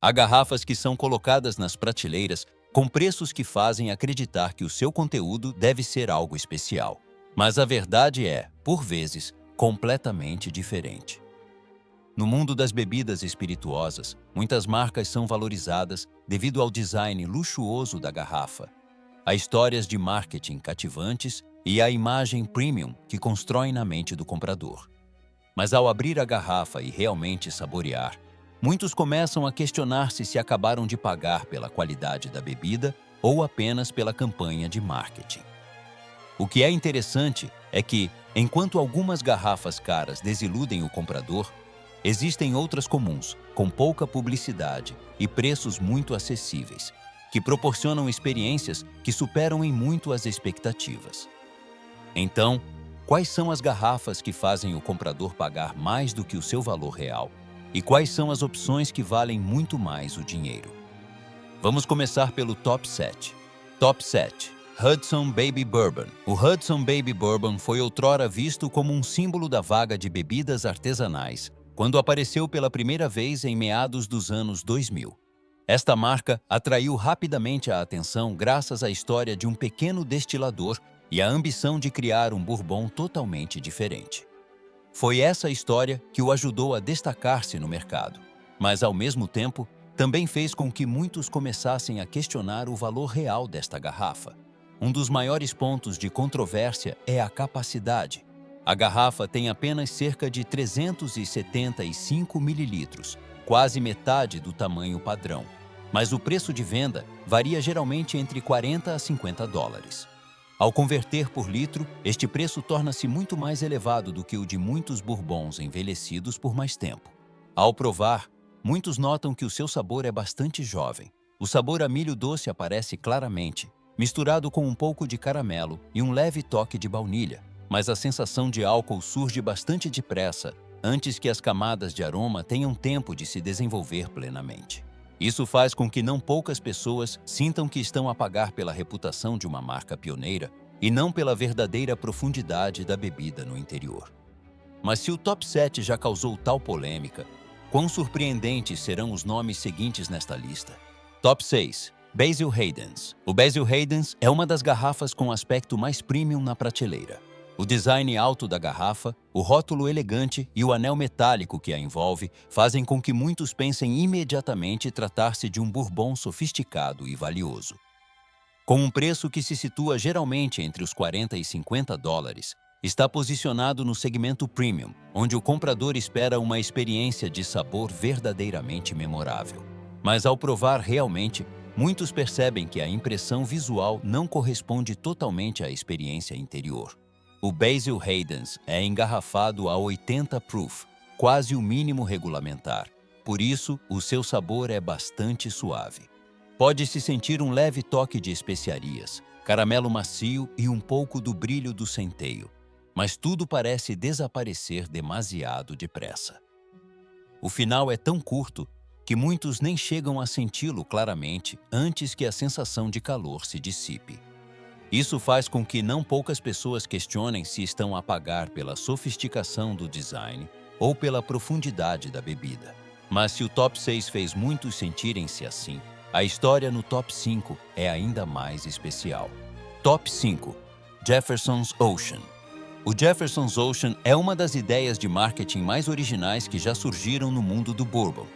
Há garrafas que são colocadas nas prateleiras com preços que fazem acreditar que o seu conteúdo deve ser algo especial. Mas a verdade é, por vezes, completamente diferente. No mundo das bebidas espirituosas, muitas marcas são valorizadas devido ao design luxuoso da garrafa, a histórias de marketing cativantes e a imagem premium que constroem na mente do comprador. Mas ao abrir a garrafa e realmente saborear, muitos começam a questionar-se se acabaram de pagar pela qualidade da bebida ou apenas pela campanha de marketing. O que é interessante é que, enquanto algumas garrafas caras desiludem o comprador, existem outras comuns, com pouca publicidade e preços muito acessíveis, que proporcionam experiências que superam em muito as expectativas. Então, quais são as garrafas que fazem o comprador pagar mais do que o seu valor real? E quais são as opções que valem muito mais o dinheiro? Vamos começar pelo Top 7. Top 7. Hudson Baby Bourbon. O Hudson Baby Bourbon foi outrora visto como um símbolo da vaga de bebidas artesanais, quando apareceu pela primeira vez em meados dos anos 2000. Esta marca atraiu rapidamente a atenção graças à história de um pequeno destilador e à ambição de criar um bourbon totalmente diferente. Foi essa história que o ajudou a destacar-se no mercado, mas, ao mesmo tempo, também fez com que muitos começassem a questionar o valor real desta garrafa. Um dos maiores pontos de controvérsia é a capacidade. A garrafa tem apenas cerca de 375 mililitros, quase metade do tamanho padrão, mas o preço de venda varia geralmente entre 40 a 50 dólares. Ao converter por litro, este preço torna-se muito mais elevado do que o de muitos bourbons envelhecidos por mais tempo. Ao provar, muitos notam que o seu sabor é bastante jovem. O sabor a milho doce aparece claramente, misturado com um pouco de caramelo e um leve toque de baunilha, mas a sensação de álcool surge bastante depressa, antes que as camadas de aroma tenham tempo de se desenvolver plenamente. Isso faz com que não poucas pessoas sintam que estão a pagar pela reputação de uma marca pioneira e não pela verdadeira profundidade da bebida no interior. Mas se o Top 7 já causou tal polêmica, quão surpreendentes serão os nomes seguintes nesta lista? Top 6. Basil Hayden's. O Basil Hayden's é uma das garrafas com aspecto mais premium na prateleira. O design alto da garrafa, o rótulo elegante e o anel metálico que a envolve fazem com que muitos pensem imediatamente tratar-se de um bourbon sofisticado e valioso. Com um preço que se situa geralmente entre os 40 e 50 dólares, está posicionado no segmento premium, onde o comprador espera uma experiência de sabor verdadeiramente memorável. Mas ao provar realmente, muitos percebem que a impressão visual não corresponde totalmente à experiência interior. O Basil Hayden's é engarrafado a 80 proof, quase o mínimo regulamentar. Por isso, o seu sabor é bastante suave. Pode-se sentir um leve toque de especiarias, caramelo macio e um pouco do brilho do centeio, mas tudo parece desaparecer demasiado depressa. O final é tão curto que muitos nem chegam a senti-lo claramente antes que a sensação de calor se dissipe. Isso faz com que não poucas pessoas questionem se estão a pagar pela sofisticação do design ou pela profundidade da bebida. Mas se o Top 6 fez muitos sentirem-se assim, a história no Top 5 é ainda mais especial. Top 5. Jefferson's Ocean. O Jefferson's Ocean é uma das ideias de marketing mais originais que já surgiram no mundo do bourbon.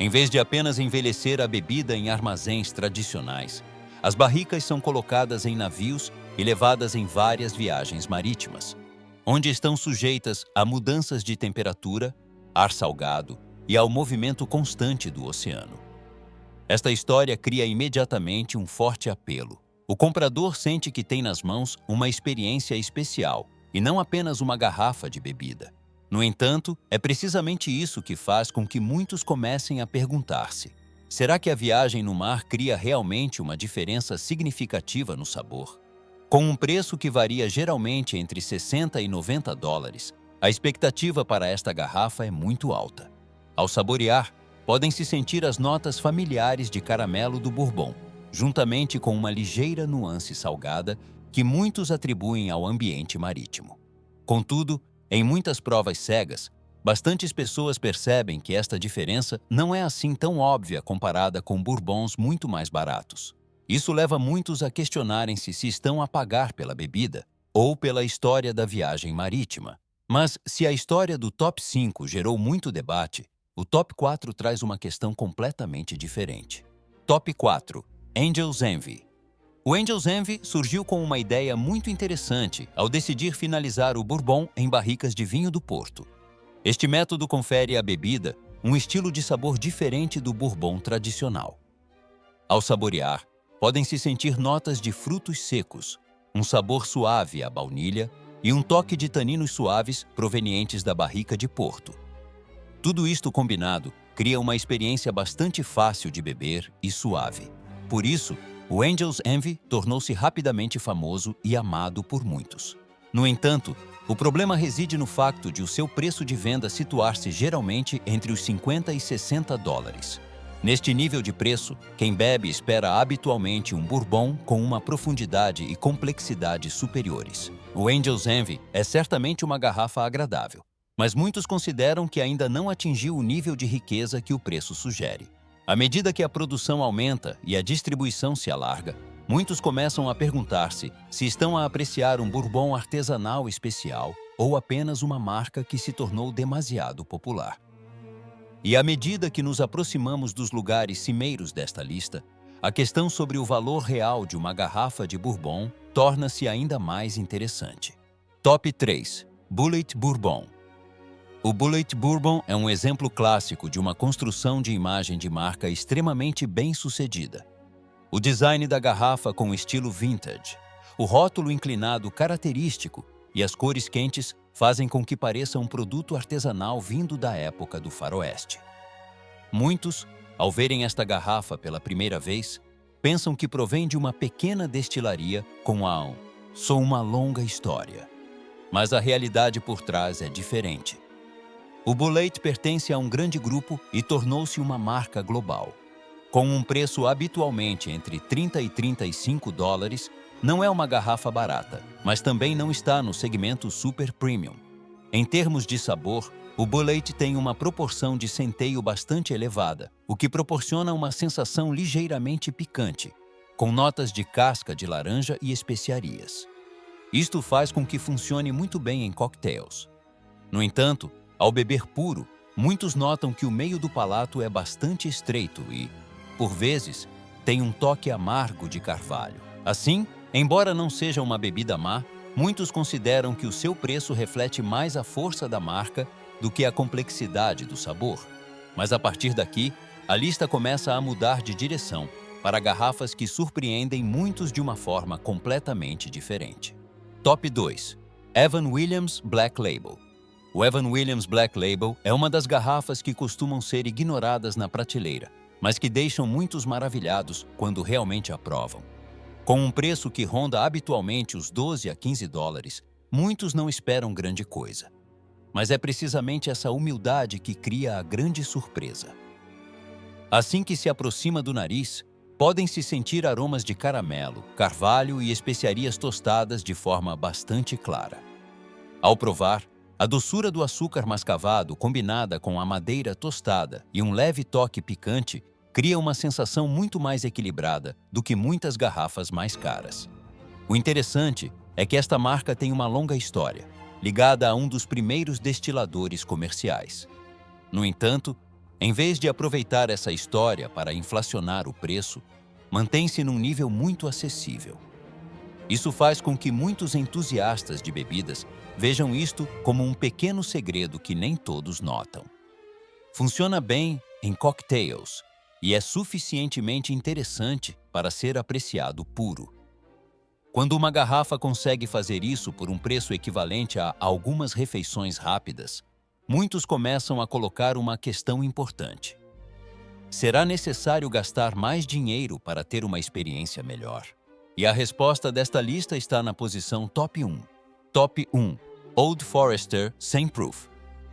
Em vez de apenas envelhecer a bebida em armazéns tradicionais, as barricas são colocadas em navios e levadas em várias viagens marítimas, onde estão sujeitas a mudanças de temperatura, ar salgado e ao movimento constante do oceano. Esta história cria imediatamente um forte apelo. O comprador sente que tem nas mãos uma experiência especial e não apenas uma garrafa de bebida. No entanto, é precisamente isso que faz com que muitos comecem a perguntar-se: será que a viagem no mar cria realmente uma diferença significativa no sabor? Com um preço que varia geralmente entre 60 e 90 dólares, a expectativa para esta garrafa é muito alta. Ao saborear, podem-se sentir as notas familiares de caramelo do bourbon, juntamente com uma ligeira nuance salgada que muitos atribuem ao ambiente marítimo. Contudo, em muitas provas cegas, Bastantes pessoas percebem que esta diferença não é assim tão óbvia comparada com bourbons muito mais baratos. Isso leva muitos a questionarem-se se estão a pagar pela bebida ou pela história da viagem marítima. Mas, se a história do Top 5 gerou muito debate, o Top 4 traz uma questão completamente diferente. Top 4. Angel's Envy. O Angel's Envy surgiu com uma ideia muito interessante ao decidir finalizar o bourbon em barricas de vinho do Porto. Este método confere à bebida um estilo de sabor diferente do bourbon tradicional. Ao saborear, podem-se sentir notas de frutos secos, um sabor suave à baunilha e um toque de taninos suaves provenientes da barrica de Porto. Tudo isto combinado cria uma experiência bastante fácil de beber e suave. Por isso, o Angel's Envy tornou-se rapidamente famoso e amado por muitos. No entanto, o problema reside no facto de o seu preço de venda situar-se geralmente entre os 50 e 60 dólares. Neste nível de preço, quem bebe espera habitualmente um bourbon com uma profundidade e complexidade superiores. O Angel's Envy é certamente uma garrafa agradável, mas muitos consideram que ainda não atingiu o nível de riqueza que o preço sugere. À medida que a produção aumenta e a distribuição se alarga, muitos começam a perguntar-se se estão a apreciar um bourbon artesanal especial ou apenas uma marca que se tornou demasiado popular. E à medida que nos aproximamos dos lugares cimeiros desta lista, a questão sobre o valor real de uma garrafa de bourbon torna-se ainda mais interessante. Top 3. Bulleit Bourbon. O Bulleit Bourbon é um exemplo clássico de uma construção de imagem de marca extremamente bem-sucedida. O design da garrafa com estilo vintage, o rótulo inclinado característico e as cores quentes fazem com que pareça um produto artesanal vindo da época do faroeste. Muitos, ao verem esta garrafa pela primeira vez, pensam que provém de uma pequena destilaria com uma longa história. Mas a realidade por trás é diferente. O Bulleit pertence a um grande grupo e tornou-se uma marca global. Com um preço habitualmente entre 30 e 35 dólares, não é uma garrafa barata, mas também não está no segmento super premium. Em termos de sabor, o Bulleit tem uma proporção de centeio bastante elevada, o que proporciona uma sensação ligeiramente picante, com notas de casca de laranja e especiarias. Isto faz com que funcione muito bem em cocktails. No entanto, ao beber puro, muitos notam que o meio do palato é bastante estreito e, por vezes, tem um toque amargo de carvalho. Assim, embora não seja uma bebida má, muitos consideram que o seu preço reflete mais a força da marca do que a complexidade do sabor. Mas a partir daqui, a lista começa a mudar de direção para garrafas que surpreendem muitos de uma forma completamente diferente. Top 2. Evan Williams Black Label. O Evan Williams Black Label é uma das garrafas que costumam ser ignoradas na prateleira, mas que deixam muitos maravilhados quando realmente a provam. Com um preço que ronda habitualmente os 12 a 15 dólares, muitos não esperam grande coisa. Mas é precisamente essa humildade que cria a grande surpresa. Assim que se aproxima do nariz, podem-se sentir aromas de caramelo, carvalho e especiarias tostadas de forma bastante clara. Ao provar, a doçura do açúcar mascavado combinada com a madeira tostada e um leve toque picante cria uma sensação muito mais equilibrada do que muitas garrafas mais caras. O interessante é que esta marca tem uma longa história, ligada a um dos primeiros destiladores comerciais. No entanto, em vez de aproveitar essa história para inflacionar o preço, mantém-se num nível muito acessível. Isso faz com que muitos entusiastas de bebidas vejam isto como um pequeno segredo que nem todos notam. Funciona bem em cocktails e é suficientemente interessante para ser apreciado puro. Quando uma garrafa consegue fazer isso por um preço equivalente a algumas refeições rápidas, muitos começam a colocar uma questão importante. Será necessário gastar mais dinheiro para ter uma experiência melhor? E a resposta desta lista está na posição Top 1. Top 1. Old Forester 100 Proof.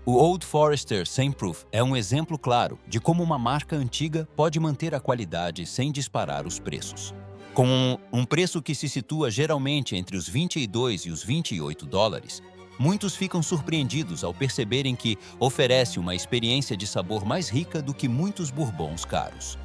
O Old Forester 100 Proof é um exemplo claro de como uma marca antiga pode manter a qualidade sem disparar os preços. Com um preço que se situa geralmente entre os 22 e os 28 dólares, Muitos ficam surpreendidos ao perceberem que oferece uma experiência de sabor mais rica do que muitos bourbons caros.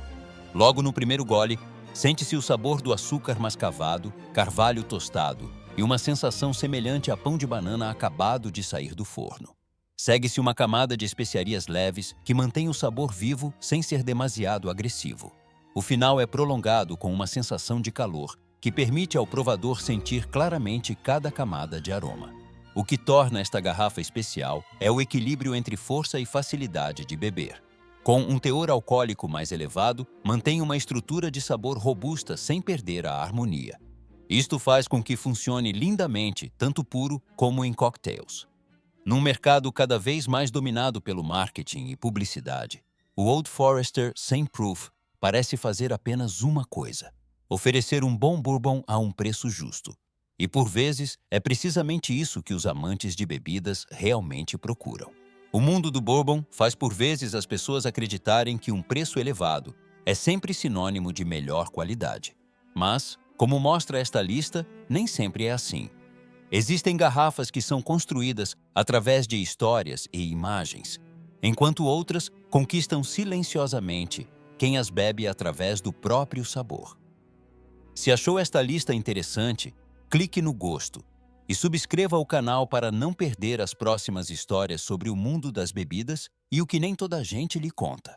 Logo no primeiro gole, sente-se o sabor do açúcar mascavado, carvalho tostado e uma sensação semelhante a pão de banana acabado de sair do forno. Segue-se uma camada de especiarias leves que mantém o sabor vivo sem ser demasiado agressivo. O final é prolongado com uma sensação de calor que permite ao provador sentir claramente cada camada de aroma. O que torna esta garrafa especial é o equilíbrio entre força e facilidade de beber. Com um teor alcoólico mais elevado, mantém uma estrutura de sabor robusta sem perder a harmonia. Isto faz com que funcione lindamente, tanto puro como em cocktails. Num mercado cada vez mais dominado pelo marketing e publicidade, o Old Forester 100 Proof parece fazer apenas uma coisa: oferecer um bom bourbon a um preço justo. E por vezes, é precisamente isso que os amantes de bebidas realmente procuram. O mundo do bourbon faz por vezes as pessoas acreditarem que um preço elevado é sempre sinônimo de melhor qualidade. Mas, como mostra esta lista, nem sempre é assim. Existem garrafas que são construídas através de histórias e imagens, enquanto outras conquistam silenciosamente quem as bebe através do próprio sabor. Se achou esta lista interessante, clique no gosto e subscreva o canal para não perder as próximas histórias sobre o mundo das bebidas e o que nem toda a gente lhe conta.